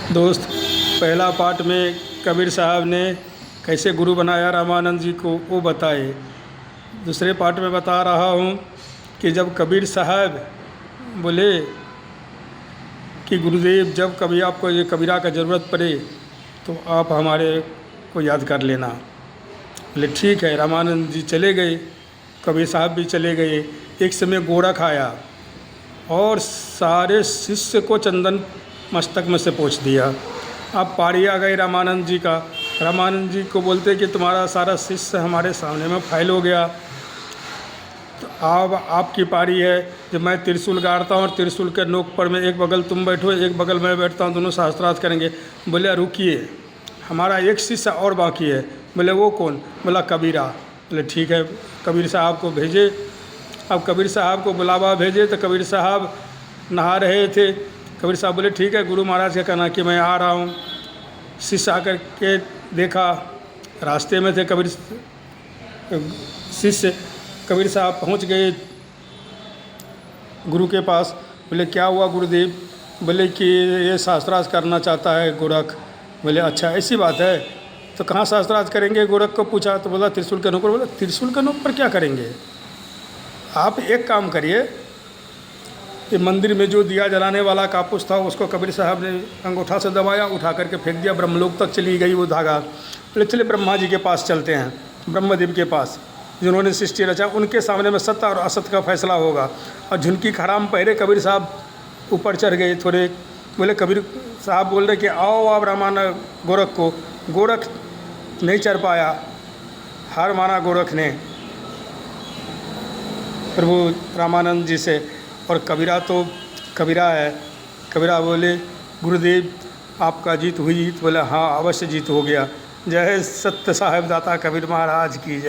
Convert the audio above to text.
दोस्त, पहला पार्ट में कबीर साहब ने कैसे गुरु बनाया रामानंद जी को वो बताए। दूसरे पार्ट में बता रहा हूँ कि जब कबीर साहब बोले कि गुरुदेव जब कभी आपको ये कबीरा का ज़रूरत पड़े तो आप हमारे को याद कर लेना। बोले ठीक है। रामानंद जी चले गए, कबीर साहब भी चले गए। एक समय गोरख आया और सारे शिष्य को चंदन मस्तक में से पोंछ दिया। अब पारी आ गई रामानंद जी का। रामानंद जी को बोलते कि तुम्हारा सारा शिष्य हमारे सामने में फाइल हो गया, तो अब आपकी पारी है। जब मैं त्रिशूल गाड़ता हूँ और त्रिशूल के नोक पर में एक बगल तुम बैठो, एक बगल मैं बैठता हूँ, दोनों शास्त्रार्थ करेंगे। बोले रुकिए, हमारा एक शिष्य और बाकी है। बोले वो कौन? बोला कबीरा। बोले ठीक है, कबीर साहब को भेजे। अब कबीर साहब को बुलावा भेजे तो कबीर साहब नहा रहे थे। कबीर साहब बोले ठीक है, गुरु महाराज का कहना कि मैं आ रहा हूँ। शिष्य आकर के देखा, रास्ते में थे कबीर शिष्य। कबीर साहब पहुँच गए गुरु के पास। बोले क्या हुआ गुरुदेव? बोले कि ये शास्त्रार्थ करना चाहता है गोरख। बोले अच्छा ऐसी बात है, तो कहाँ शास्त्रार्थ करेंगे? गोरख को पूछा तो बोला त्रिशूल के नोक पर। बोला त्रिशूल के नोक पर क्या करेंगे? आप एक काम करिए, ये मंदिर में जो दिया जलाने वाला कापूस था उसको कबीर साहब ने अंगूठा से दबाया, उठा करके फेंक दिया। ब्रह्मलोक तक चली गई वो धागा। बोले चले ब्रह्मा जी के पास चलते हैं, ब्रह्मदेव के पास जिन्होंने सृष्टि रचा, उनके सामने में सत्य और असत्य का फैसला होगा। और झुनकी खराम पहरे कबीर साहब ऊपर चढ़ गए थोड़े। बोले कबीर साहब बोल रहे कि आओ आप रामानंद गोरख को। गोरख नहीं चढ़ पाया, हार माना गोरख ने प्रभु रामानंद जी से। और कबीरा तो कबीरा है। कबीरा बोले गुरुदेव आपका जीत हुई? तो बोले हाँ अवश्य जीत हो गया। जय सत्य साहिब दाता कबीर महाराज की जय।